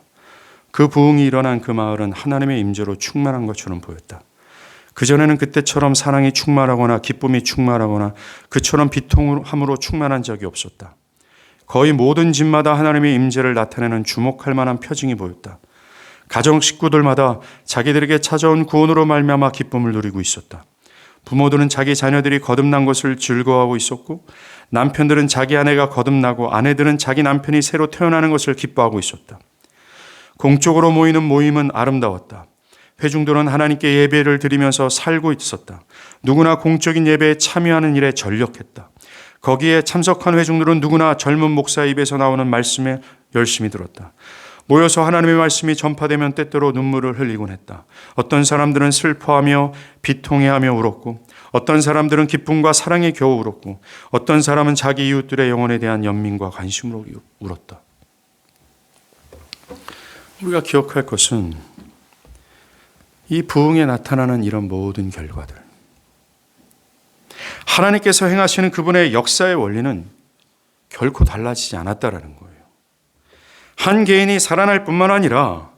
그 부흥이 일어난 그 마을은 하나님의 임재로 충만한 것처럼 보였다. 그전에는 그때처럼 사랑이 충만하거나 기쁨이 충만하거나 그처럼 비통함으로 충만한 적이 없었다. 거의 모든 집마다 하나님의 임재를 나타내는 주목할 만한 표징이 보였다. 가정 식구들마다 자기들에게 찾아온 구원으로 말미암아 기쁨을 누리고 있었다. 부모들은 자기 자녀들이 거듭난 것을 즐거워하고 있었고 남편들은 자기 아내가 거듭나고 아내들은 자기 남편이 새로 태어나는 것을 기뻐하고 있었다. 공적으로 모이는 모임은 아름다웠다. 회중들은 하나님께 예배를 드리면서 살고 있었다. 누구나 공적인 예배에 참여하는 일에 전력했다. 거기에 참석한 회중들은 누구나 젊은 목사의 입에서 나오는 말씀에 열심히 들었다. 모여서 하나님의 말씀이 전파되면 때때로 눈물을 흘리곤 했다. 어떤 사람들은 슬퍼하며 비통해하며 울었고 어떤 사람들은 기쁨과 사랑에 겨우 울었고 어떤 사람은 자기 이웃들의 영혼에 대한 연민과 관심으로 울었다. 우리가 기억할 것은 이 부흥에 나타나는 이런 모든 결과들, 하나님께서 행하시는 그분의 역사의 원리는 결코 달라지지 않았다라는 거예요. 한 개인이 살아날 뿐만 아니라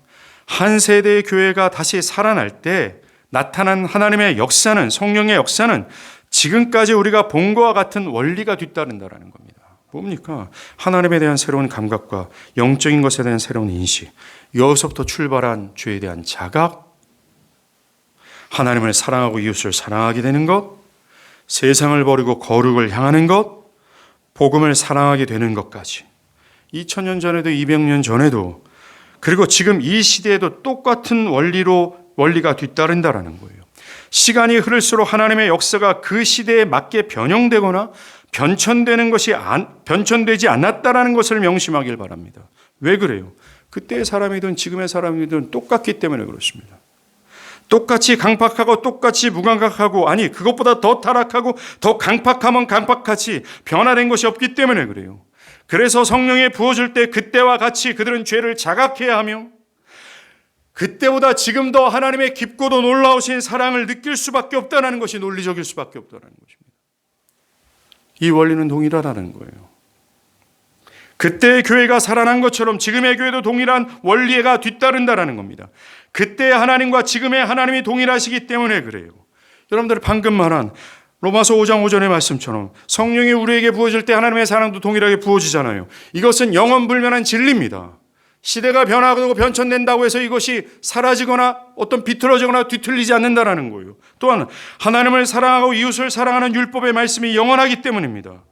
한 세대의 교회가 다시 살아날 때 나타난 하나님의 역사는, 성령의 역사는 지금까지 우리가 본 것과 같은 원리가 뒤따른다는 겁니다. 뭡니까? 하나님에 대한 새로운 감각과 영적인 것에 대한 새로운 인식, 여기서부터 출발한 죄에 대한 자각, 하나님을 사랑하고 이웃을 사랑하게 되는 것, 세상을 버리고 거룩을 향하는 것, 복음을 사랑하게 되는 것까지 2000년 전에도 200년 전에도 그리고 지금 이 시대에도 똑같은 원리가 뒤따른다라는 거예요. 시간이 흐를수록 하나님의 역사가 그 시대에 맞게 변형되거나 변천되지 않았다라는 것을 명심하길 바랍니다. 왜 그래요? 그때의 사람이든 지금의 사람이든 똑같기 때문에 그렇습니다. 똑같이 강팍하고 똑같이 무감각하고 아니 그것보다 더 타락하고 더 강팍하면 강팍하지 변화된 것이 없기 때문에 그래요. 그래서 성령이 부어줄 때 그때와 같이 그들은 죄를 자각해야 하며 그때보다 지금 더 하나님의 깊고도 놀라우신 사랑을 느낄 수밖에 없다는 것이 논리적일 수밖에 없다는 것입니다. 이 원리는 동일하다는 거예요. 그때의 교회가 살아난 것처럼 지금의 교회도 동일한 원리가 뒤따른다는 겁니다. 그때의 하나님과 지금의 하나님이 동일하시기 때문에 그래요. 여러분들 방금 말한 로마서 5장 5절의 말씀처럼 성령이 우리에게 부어질 때 하나님의 사랑도 동일하게 부어지잖아요. 이것은 영원불변한 진리입니다. 시대가 변화하고 변천된다고 해서 이것이 사라지거나 어떤 비틀어지거나 뒤틀리지 않는다는 거예요. 또한 하나님을 사랑하고 이웃을 사랑하는 율법의 말씀이 영원하기 때문입니다.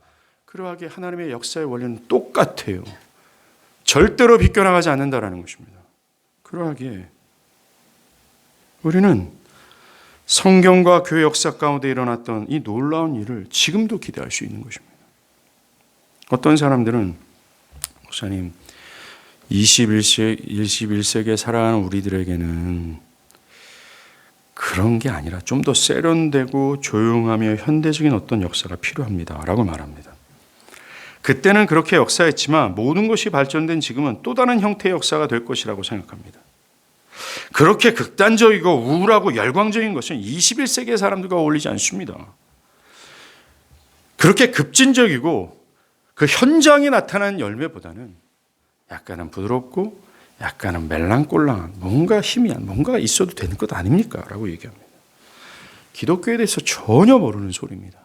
그러하게 하나님의 역사의 원리는 똑같아요. 절대로 비껴나가지 않는다는 것입니다. 그러하기에 우리는 성경과 교회 역사 가운데 일어났던 이 놀라운 일을 지금도 기대할 수 있는 것입니다. 어떤 사람들은 목사님 21세기에 살아가는 우리들에게는 그런 게 아니라 좀 더 세련되고 조용하며 현대적인 어떤 역사가 필요합니다 라고 말합니다. 그때는 그렇게 역사했지만 모든 것이 발전된 지금은 또 다른 형태의 역사가 될 것이라고 생각합니다. 그렇게 극단적이고 우울하고 열광적인 것은 21세기의 사람들과 어울리지 않습니다. 그렇게 급진적이고 그 현장에 나타나는 열매보다는 약간은 부드럽고 약간은 멜랑꼴랑한 뭔가 희미한 뭔가가 있어도 되는 것 아닙니까? 라고 얘기합니다. 기독교에 대해서 전혀 모르는 소리입니다.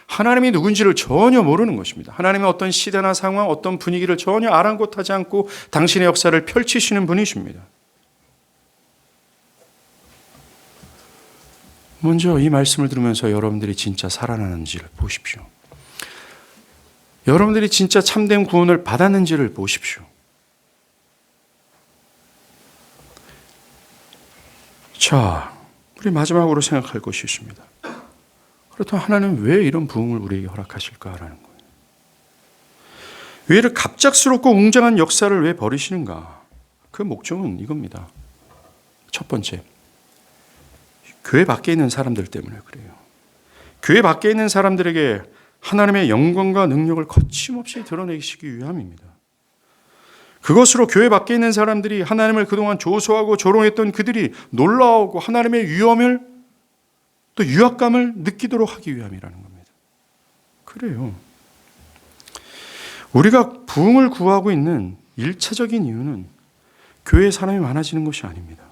하나님이 누군지를 전혀 모르는 것입니다. 하나님의 어떤 시대나 상황, 어떤 분위기를 전혀 아랑곳하지 않고 당신의 역사를 펼치시는 분이십니다. 먼저 이 말씀을 들으면서 여러분들이 진짜 살아나는지를 보십시오. 여러분들이 진짜 참된 구원을 받았는지를 보십시오. 자, 우리 마지막으로 생각할 것이 있습니다. 그렇다면 하나님은 왜 이런 부흥을 우리에게 허락하실까라는 거예요. 왜 이렇게 갑작스럽고 웅장한 역사를 왜 버리시는가? 그 목적은 이겁니다. 첫 번째, 교회 밖에 있는 사람들 때문에 그래요. 교회 밖에 있는 사람들에게 하나님의 영광과 능력을 거침없이 드러내시기 위함입니다. 그것으로 교회 밖에 있는 사람들이 하나님을 그동안 조소하고 조롱했던 그들이 놀라워하고 하나님의 위엄을 또 유압감을 느끼도록 하기 위함이라는 겁니다. 그래요. 우리가 부흥을 구하고 있는 1차적인 이유는 교회에 사람이 많아지는 것이 아닙니다.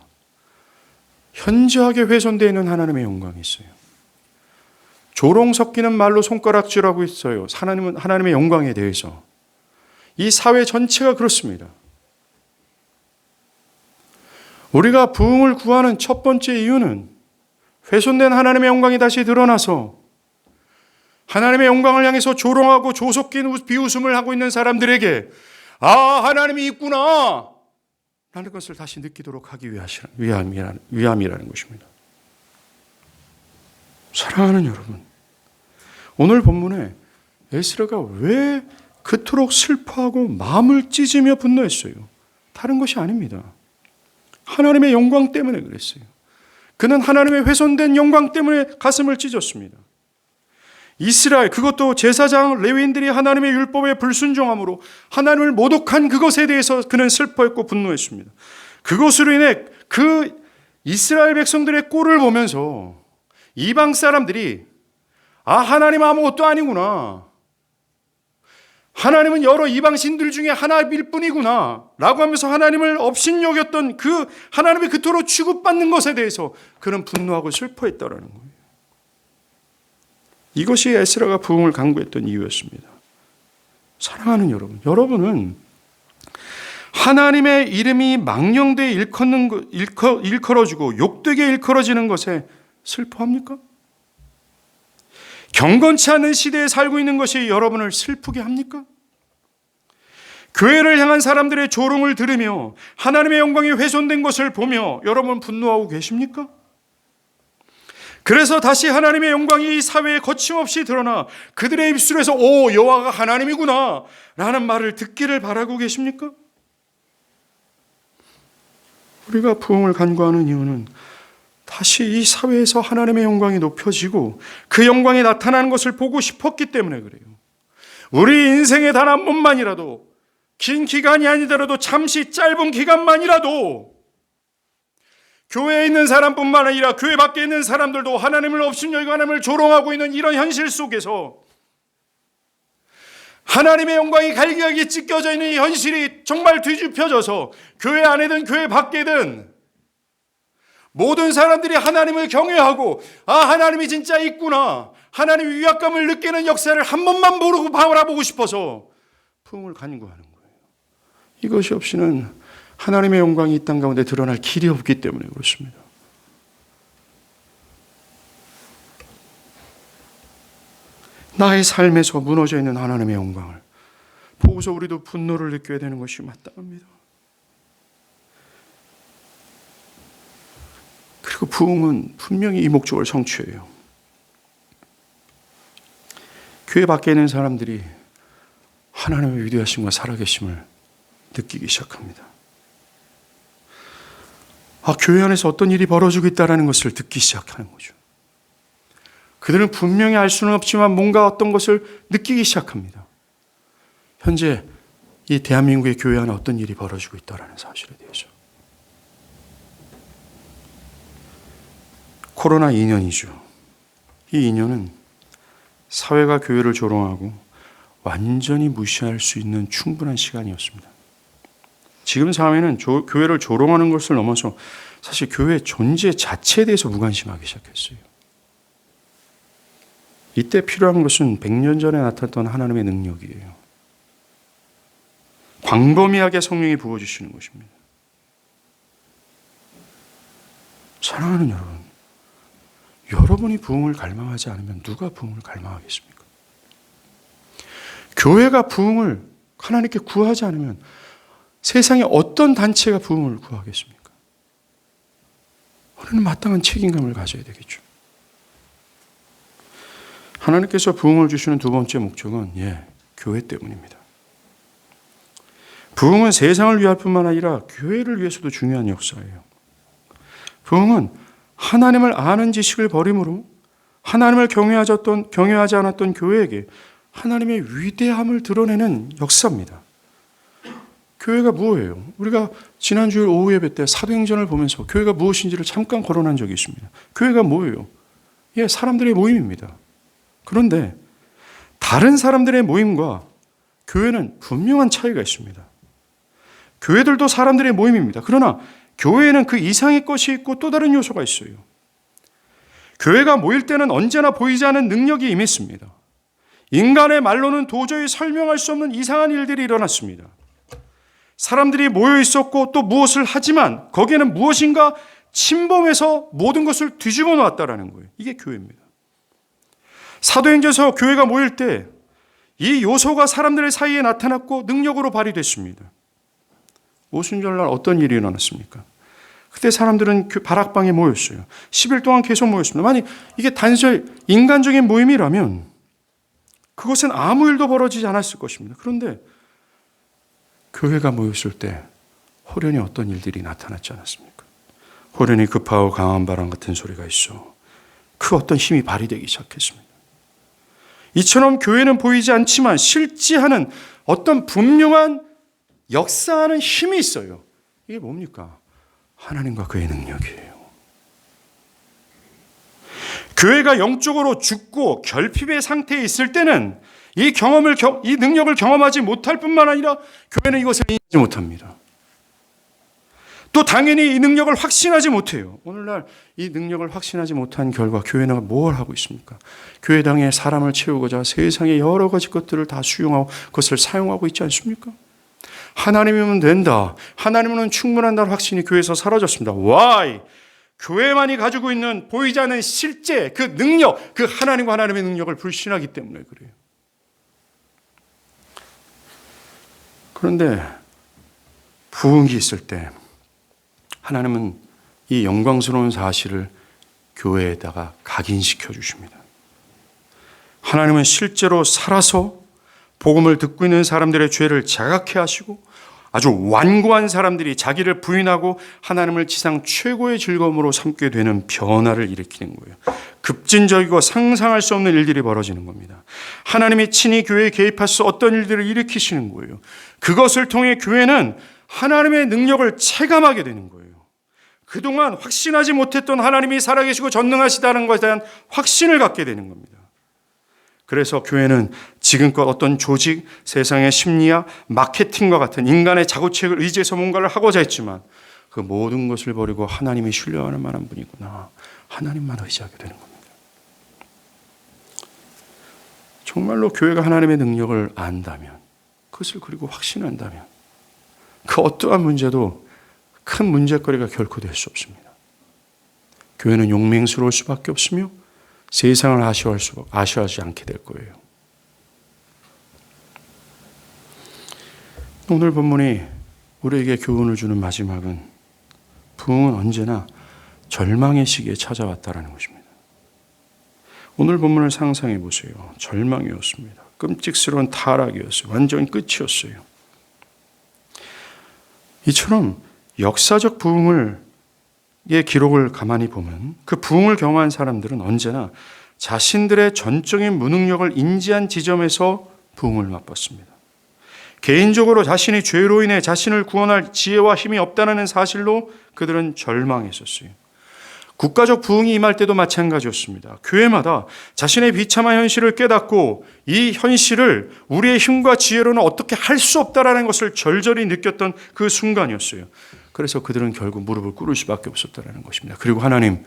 현저하게 훼손되어 있는 하나님의 영광이 있어요. 조롱 섞이는 말로 손가락질하고 있어요. 하나님의 영광에 대해서. 이 사회 전체가 그렇습니다. 우리가 부흥을 구하는 첫 번째 이유는 훼손된 하나님의 영광이 다시 드러나서 하나님의 영광을 향해서 조롱하고 조속긴 비웃음을 하고 있는 사람들에게 아, 하나님이 있구나 라는 것을 다시 느끼도록 하기 위함이라는 것입니다. 사랑하는 여러분, 오늘 본문에 에스라가 왜 그토록 슬퍼하고 마음을 찢으며 분노했어요? 다른 것이 아닙니다. 하나님의 영광 때문에 그랬어요. 그는 하나님의 훼손된 영광 때문에 가슴을 찢었습니다. 이스라엘, 그것도 제사장 레위인들이 하나님의 율법에 불순종함으로 하나님을 모독한 그것에 대해서 그는 슬퍼했고 분노했습니다. 그것으로 인해 그 이스라엘 백성들의 꼴을 보면서 이방 사람들이 아, 하나님 아무것도 아니구나. 하나님은 여러 이방신들 중에 하나일 뿐이구나 라고 하면서 하나님을 업신여겼던 그 하나님이 그토록 취급받는 것에 대해서 그는 분노하고 슬퍼했다라는 거예요. 이것이 에스라가 부흥을 강구했던 이유였습니다. 사랑하는 여러분, 여러분은 하나님의 이름이 망령되이 일컬어지고 욕되게 일컬어지는 것에 슬퍼합니까? 경건치 않은 시대에 살고 있는 것이 여러분을 슬프게 합니까? 교회를 향한 사람들의 조롱을 들으며 하나님의 영광이 훼손된 것을 보며 여러분 분노하고 계십니까? 그래서 다시 하나님의 영광이 이 사회에 거침없이 드러나 그들의 입술에서 오, 여호와가 하나님이구나 라는 말을 듣기를 바라고 계십니까? 우리가 부흥을 간구하는 이유는 다시 이 사회에서 하나님의 영광이 높여지고 그 영광이 나타나는 것을 보고 싶었기 때문에 그래요. 우리 인생에 단 한 번만이라도 긴 기간이 아니더라도 잠시 짧은 기간만이라도 교회에 있는 사람뿐만 아니라 교회 밖에 있는 사람들도 하나님을 업신여기고 하나님을 조롱하고 있는 이런 현실 속에서 하나님의 영광이 갈기갈기 찢겨져 있는 이 현실이 정말 뒤집혀져서 교회 안에든 교회 밖에든 모든 사람들이 하나님을 경외하고 아, 하나님이 진짜 있구나, 하나님의 위압감을 느끼는 역사를 한 번만 모르고 바라보고 싶어서 부흥을 간구하는 거예요. 이것이 없이는 하나님의 영광이 이 땅 가운데 드러날 길이 없기 때문에 그렇습니다. 나의 삶에서 무너져 있는 하나님의 영광을 보고서 우리도 분노를 느껴야 되는 것이 마땅합니다. 그리고 부흥은 분명히 이 목적을 성취해요. 교회 밖에 있는 사람들이 하나님의 위대하심과 살아계심을 느끼기 시작합니다. 교회 안에서 어떤 일이 벌어지고 있다는 것을 듣기 시작하는 거죠. 그들은 분명히 알 수는 없지만 뭔가 어떤 것을 느끼기 시작합니다. 현재 이 대한민국의 교회 안에 어떤 일이 벌어지고 있다는 사실에 대해서. 코로나 2년이죠. 이 2년은 사회가 교회를 조롱하고 완전히 무시할 수 있는 충분한 시간이었습니다. 지금 사회는 교회를 조롱하는 것을 넘어서 사실 교회의 존재 자체에 대해서 무관심하기 시작했어요. 이때 필요한 것은 100년 전에 나타났던 하나님의 능력이에요. 광범위하게 성령이 부어주시는 것입니다. 사랑하는 여러분, 여러분이 부흥을 갈망하지 않으면 누가 부흥을 갈망하겠습니까? 교회가 부흥을 하나님께 구하지 않으면 세상에 어떤 단체가 부흥을 구하겠습니까? 우리는 마땅한 책임감을 가져야 되겠죠. 하나님께서 부흥을 주시는 두 번째 목적은 교회 때문입니다. 부흥은 세상을 위할 뿐만 아니라 교회를 위해서도 중요한 역사예요. 부흥은 하나님을 아는 지식을 버림으로 하나님을 경외하지 않았던 교회에게 하나님의 위대함을 드러내는 역사입니다. 교회가 무엇이에요? 우리가 지난주일 오후 예배 때 사도행전을 보면서 교회가 무엇인지를 잠깐 거론한 적이 있습니다. 교회가 뭐예요? 사람들의 모임입니다. 그런데 다른 사람들의 모임과 교회는 분명한 차이가 있습니다. 교회들도 사람들의 모임입니다. 그러나 교회에는 그 이상의 것이 있고 또 다른 요소가 있어요. 교회가 모일 때는 언제나 보이지 않은 능력이 임했습니다. 인간의 말로는 도저히 설명할 수 없는 이상한 일들이 일어났습니다. 사람들이 모여 있었고 또 무엇을 하지만 거기에는 무엇인가 침범해서 모든 것을 뒤집어 놓았다라는 거예요. 이게 교회입니다. 사도행전에서 교회가 모일 때 이 요소가 사람들의 사이에 나타났고 능력으로 발휘됐습니다. 오순절날 어떤 일이 일어났습니까? 그때 사람들은 바락방에 모였어요. 10일 동안 계속 모였습니다. 만약 이게 단순히 인간적인 모임이라면 그것은 아무 일도 벌어지지 않았을 것입니다. 그런데 교회가 모였을 때 호련히 어떤 일들이 나타났지 않았습니까? 호련히 급하고 강한 바람 같은 소리가 있어 그 어떤 힘이 발휘되기 시작했습니다. 이처럼 교회는 보이지 않지만 실제하는 어떤 분명한 역사하는 힘이 있어요. 이게 뭡니까? 하나님과 그의 능력이에요. 교회가 영적으로 죽고 결핍의 상태에 있을 때는 이 능력을 경험하지 못할 뿐만 아니라 교회는 이것을 인지하지 못합니다. 또 당연히 이 능력을 확신하지 못해요. 오늘날 이 능력을 확신하지 못한 결과 교회는 뭘 하고 있습니까? 교회당에 사람을 채우고자 세상의 여러 가지 것들을 다 수용하고 그것을 사용하고 있지 않습니까? 하나님이면 된다. 하나님은 충분한다는 확신이 교회에서 사라졌습니다. Why? 교회만이 가지고 있는 보이지 않는 실제 그 능력, 그 하나님과 하나님의 능력을 불신하기 때문에 그래요. 그런데 부흥이 있을 때 하나님은 이 영광스러운 사실을 교회에다가 각인시켜 주십니다. 하나님은 실제로 살아서 복음을 듣고 있는 사람들의 죄를 자각해 하시고 아주 완고한 사람들이 자기를 부인하고 하나님을 지상 최고의 즐거움으로 삼게 되는 변화를 일으키는 거예요. 급진적이고 상상할 수 없는 일들이 벌어지는 겁니다. 하나님이 친히 교회에 개입하셔서 어떤 일들을 일으키시는 거예요. 그것을 통해 교회는 하나님의 능력을 체감하게 되는 거예요. 그동안 확신하지 못했던 하나님이 살아계시고 전능하시다는 것에 대한 확신을 갖게 되는 겁니다. 그래서 교회는 지금껏 어떤 조직, 세상의 심리학, 마케팅과 같은 인간의 자구책을 의지해서 뭔가를 하고자 했지만 그 모든 것을 버리고 하나님이 신뢰하는 만한 분이구나. 하나님만 의지하게 되는 겁니다. 정말로 교회가 하나님의 능력을 안다면, 그것을 그리고 확신한다면 그 어떠한 문제도 큰 문제거리가 결코 될 수 없습니다. 교회는 용맹스러울 수밖에 없으며 세상을 아쉬워하지 않게 될 거예요. 오늘 본문이 우리에게 교훈을 주는 마지막은 부흥은 언제나 절망의 시기에 찾아왔다라는 것입니다. 오늘 본문을 상상해 보세요. 절망이었습니다. 끔찍스러운 타락이었어요. 완전히 끝이었어요. 이처럼 역사적 부흥의 기록을 가만히 보면 그 부흥을 경험한 사람들은 언제나 자신들의 전적인 무능력을 인지한 지점에서 부흥을 맛봤습니다. 개인적으로 자신이 죄로 인해 자신을 구원할 지혜와 힘이 없다는 사실로 그들은 절망했었어요. 국가적 부흥이 임할 때도 마찬가지였습니다. 교회마다 자신의 비참한 현실을 깨닫고 이 현실을 우리의 힘과 지혜로는 어떻게 할 수 없다라는 것을 절절히 느꼈던 그 순간이었어요. 그래서 그들은 결국 무릎을 꿇을 수밖에 없었다라는 것입니다. 그리고 하나님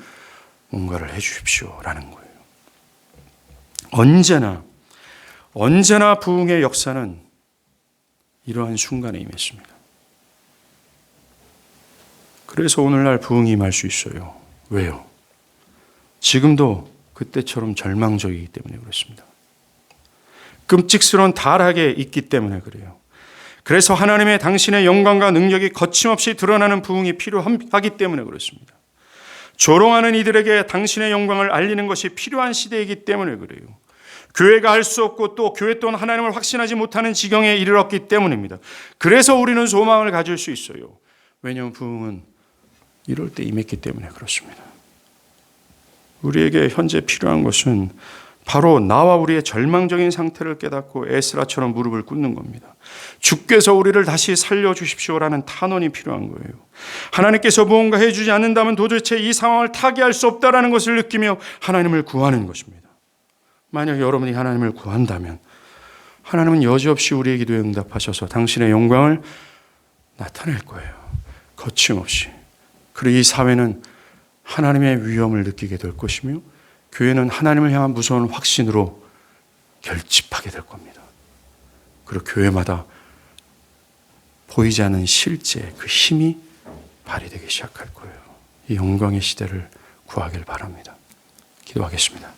뭔가를 해 주십시오라는 거예요. 언제나 부흥의 역사는 이러한 순간에 임했습니다. 그래서 오늘날 부흥이 임할 수 있어요. 왜요? 지금도 그때처럼 절망적이기 때문에 그렇습니다. 끔찍스러운 타락에 있기 때문에 그래요. 그래서 하나님의 당신의 영광과 능력이 거침없이 드러나는 부흥이 필요하기 때문에 그렇습니다. 조롱하는 이들에게 당신의 영광을 알리는 것이 필요한 시대이기 때문에 그래요. 교회가 할 수 없고 또 교회 또한 하나님을 확신하지 못하는 지경에 이르렀기 때문입니다. 그래서 우리는 소망을 가질 수 있어요. 왜냐하면 부흥은 이럴 때 임했기 때문에 그렇습니다. 우리에게 현재 필요한 것은 바로 나와 우리의 절망적인 상태를 깨닫고 에스라처럼 무릎을 꿇는 겁니다. 주께서 우리를 다시 살려주십시오라는 탄원이 필요한 거예요. 하나님께서 무언가 해주지 않는다면 도대체 이 상황을 타개할 수 없다는 것을 느끼며 하나님을 구하는 것입니다. 만약 여러분이 하나님을 구한다면 하나님은 여지없이 우리의 기도에 응답하셔서 당신의 영광을 나타낼 거예요. 거침없이. 그리고 이 사회는 하나님의 위엄을 느끼게 될 것이며 교회는 하나님을 향한 무서운 확신으로 결집하게 될 겁니다. 그리고 교회마다 보이지 않는 실제 그 힘이 발휘되기 시작할 거예요. 이 영광의 시대를 구하길 바랍니다. 기도하겠습니다.